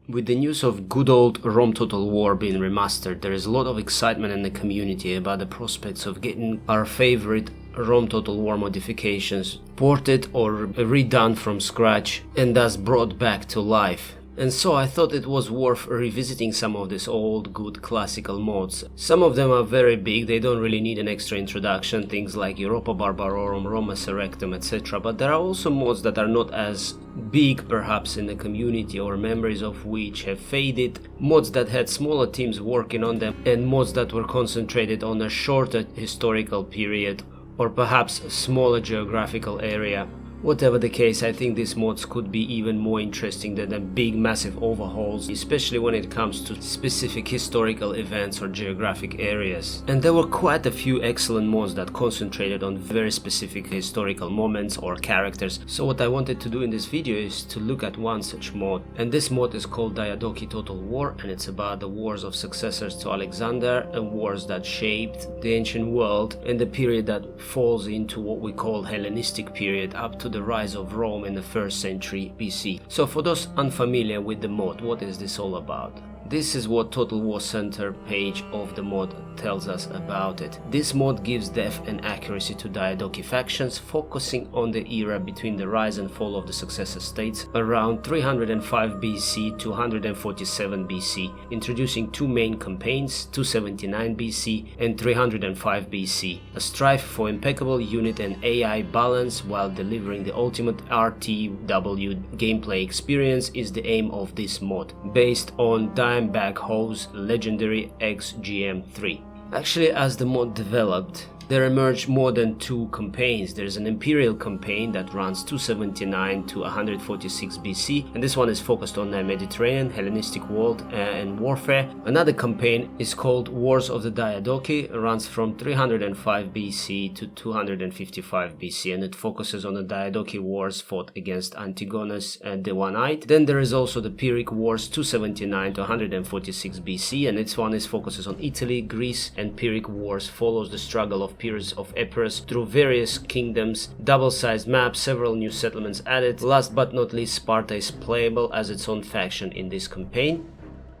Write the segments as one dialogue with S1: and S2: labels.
S1: With the news of good old Rome Total War being remastered, there is a lot of excitement in the community about the prospects of getting our favorite Rome Total War modifications ported or redone from scratch and thus brought back to life. And so I thought it was worth revisiting some of these old good classical mods. Some of them are very big, they don't really need an extra introduction, things like Europa Barbarorum, Roma Surrectum, etc. But there are also mods that are not as big perhaps in the community, or memories of which have faded, mods that had smaller teams working on them, and mods that were concentrated on a shorter historical period or perhaps a smaller geographical area. Whatever the case, I think these mods could be even more interesting than the big massive overhauls, especially when it comes to specific historical events or geographic areas. And there were quite a few excellent mods that concentrated on very specific historical moments or characters. So what I wanted to do in this video is to look at one such mod. And this mod is called Diadochi Total War, and it's about the wars of successors to Alexander and wars that shaped the ancient world and the period that falls into what we call Hellenistic period up to the rise of Rome in the 1st century BC. So for those unfamiliar with the mod, what is this all about? This is what Total War Center page of the mod tells us about it. This mod gives depth and accuracy to Diadochi factions, focusing on the era between the rise and fall of the successor states around 305 BC to 147 BC, introducing two main campaigns, 279 BC and 305 BC. A strive for impeccable unit and AI balance while delivering the ultimate RTW gameplay experience is the aim of this mod, based on Dimebag Ho's legendary XGM3. Actually, as the mod developed, there emerged more than two campaigns. There's an Imperial campaign that runs 279 to 146 BC, and this one is focused on the Mediterranean, Hellenistic world and warfare. Another campaign is called Wars of the Diadochi, runs from 305 BC to 255 BC, and it focuses on the Diadochi wars fought against Antigonus and the One-Eyed. Then there is also the Pyrrhic Wars 279 to 146 BC, and its one focuses on Italy, Greece, and Pyrrhic Wars follows the struggle of periods of Epirus through various kingdoms, double-sized maps, several new settlements added. Last but not least, Sparta is playable as its own faction in this campaign.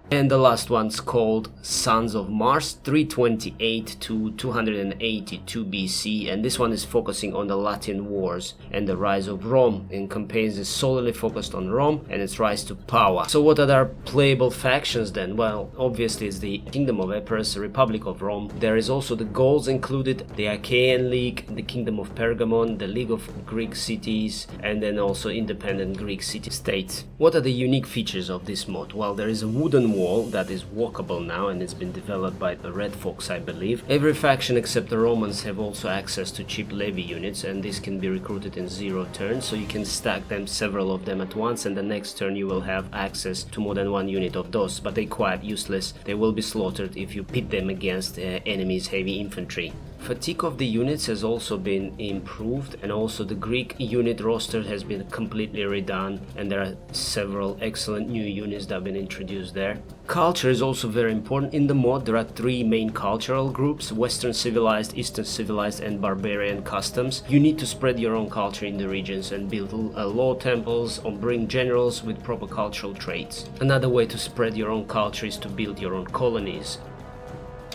S1: And the last one's called Sons of Mars 328 to 282 BC, and this one is focusing on the Latin wars and the rise of Rome. In campaigns is solely focused on Rome and its rise to power. So what are our playable factions then? Well, obviously it's the Kingdom of Epirus, the Republic of Rome. There is also the Gauls included, the Achaean League, the Kingdom of Pergamon, the League of Greek Cities, and then also independent Greek city-states. What are the unique features of this mod? Well, there is a wooden wall that is walkable now, and it's been developed by the Red Fox, I believe. Every faction except the Romans have also access to cheap levy units, and this can be recruited in 0 turns, so you can stack them, several of them at once, and the next turn you will have access to more than one unit of those, but they're quite useless. They will be slaughtered if you pit them against enemy's heavy infantry. Fatigue of the units has also been improved, and also the Greek unit roster has been completely redone, and there are several excellent new units that have been introduced there. Culture is also very important in the mod. There are 3 main cultural groups: Western civilized, Eastern civilized, and barbarian customs. You need to spread your own culture in the regions and build law temples or bring generals with proper cultural traits. Another way to spread your own culture is to build your own colonies.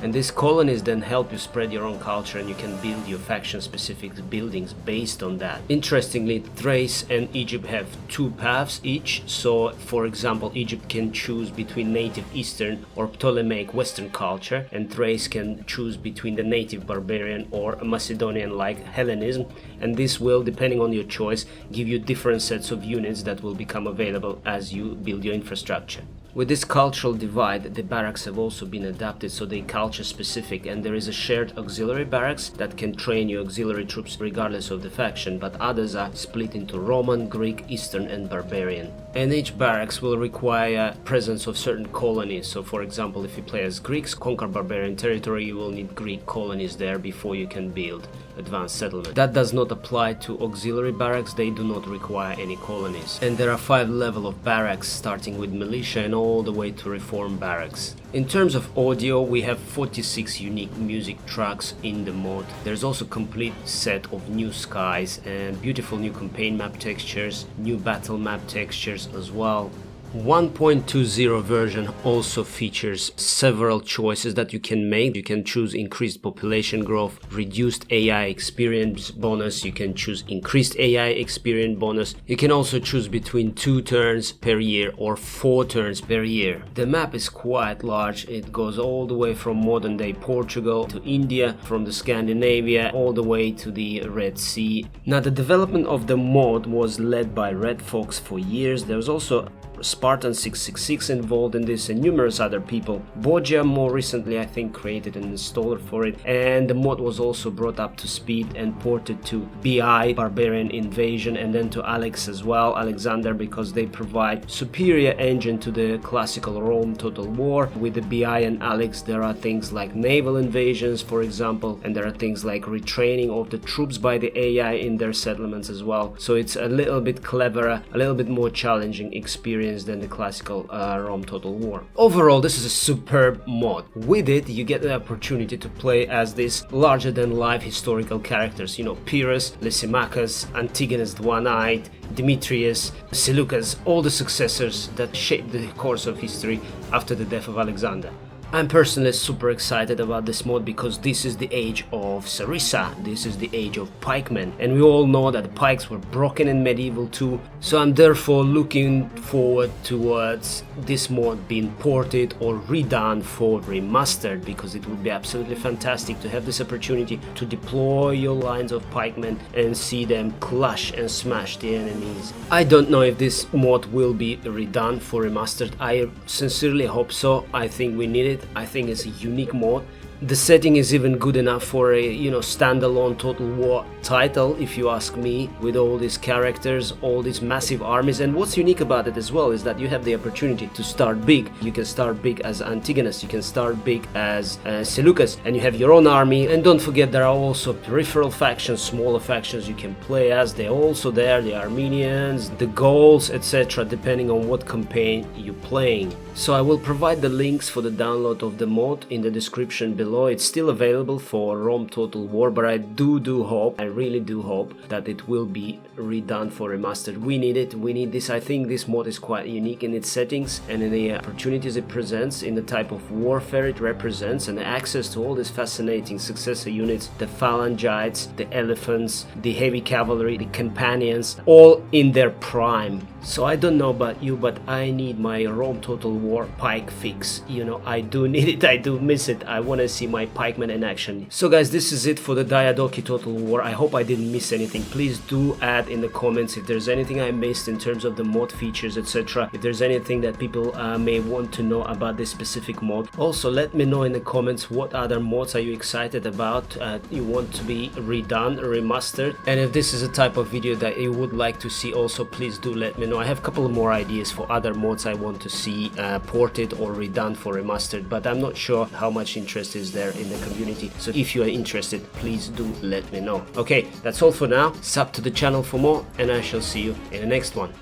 S1: And these colonies then help you spread your own culture, and you can build your faction-specific buildings based on that. Interestingly, Thrace and Egypt have 2 paths each. So, for example, Egypt can choose between native Eastern or Ptolemaic Western culture, and Thrace can choose between the native barbarian or Macedonian-like Hellenism. And this will, depending on your choice, give you different sets of units that will become available as you build your infrastructure. With this cultural divide, the barracks have also been adapted so they're culture specific, and there is a shared auxiliary barracks that can train your auxiliary troops regardless of the faction, but others are split into Roman, Greek, Eastern and Barbarian. And each barracks will require presence of certain colonies. So for example, if you play as Greeks, conquer barbarian territory, you will need Greek colonies there before you can build advanced settlement. That does not apply to auxiliary barracks, they do not require any colonies. And there are 5 levels of barracks, starting with militia and all the way to reform barracks. In terms of audio, we have 46 unique music tracks in the mod. There's also a complete set of new skies and beautiful new campaign map textures, new battle map textures as well. 1.20 version also features several choices that you can make. You can choose increased population growth, reduced AI experience bonus, you can choose increased AI experience bonus. You can also choose between 2 turns per year or 4 turns per year. The map is quite large. It goes all the way from modern day Portugal to India, from the Scandinavia all the way to the Red Sea. Now the development of the mod was led by Red Fox for years. There was also Spartan 666 involved in this and numerous other people. Boja more recently I think created an installer for it, and the mod was also brought up to speed and ported to BI, Barbarian Invasion, and then to Alex as well, Alexander, because they provide superior engine to the classical Rome Total War. With the BI and Alex there are things like naval invasions, for example, and there are things like retraining of the troops by the AI in their settlements as well. So it's a little bit cleverer, a little bit more challenging experience than the classical Rome Total War. Overall, this is a superb mod. With it, you get the opportunity to play as these larger-than-life historical characters. You know, Pyrrhus, Lysimachus, Antigonus the One-Eyed, Demetrius, Seleucus, all the successors that shaped the course of history after the death of Alexander. I'm personally super excited about this mod because this is the age of Sarissa, this is the age of pikemen, and we all know that the pikes were broken in medieval too, so I'm therefore looking forward towards this mod being ported or redone for Remastered, because it would be absolutely fantastic to have this opportunity to deploy your lines of pikemen and see them clash and smash the enemies. I don't know if this mod will be redone for Remastered. I sincerely hope so. I think we need it. I think it's a unique mod. The setting is even good enough for a, standalone Total War title, if you ask me, with all these characters, all these massive armies. And what's unique about it as well is that you have the opportunity to start big. You can start big as Antigonus, you can start big as Seleucus, and you have your own army. And don't forget, there are also peripheral factions, smaller factions you can play as. They're also there, the Armenians, the Gauls, etc., depending on what campaign you're playing. So I will provide the links for the download of the mod in the description below. It's still available for Rome Total War, but I really do hope that it will be redone for Remastered. We need it, we need this. I think this mod is quite unique in its settings and in the opportunities it presents, in the type of warfare it represents, and the access to all these fascinating successor units, the phalangites, the elephants, the heavy cavalry, the companions, all in their prime. So I don't know about you, but I need my Rome Total War pike fix. I do need it, I do miss it. I want to see my pikemen in action. So guys, this is it for the Diadochi Total War. I hope I didn't miss anything. Please do add in the comments if there's anything I missed in terms of the mod features, etc. If there's anything that people may want to know about this specific mod. Also, let me know in the comments what other mods are you excited about, you want to be redone, remastered. And if this is a type of video that you would like to see also, please do let me know. I have a couple of more ideas for other mods I want to see ported or redone for Remastered, but I'm not sure how much interest is there in the community. So if you are interested, please do let me know. Okay, that's all for now. Sub to the channel for more, and I shall see you in the next one.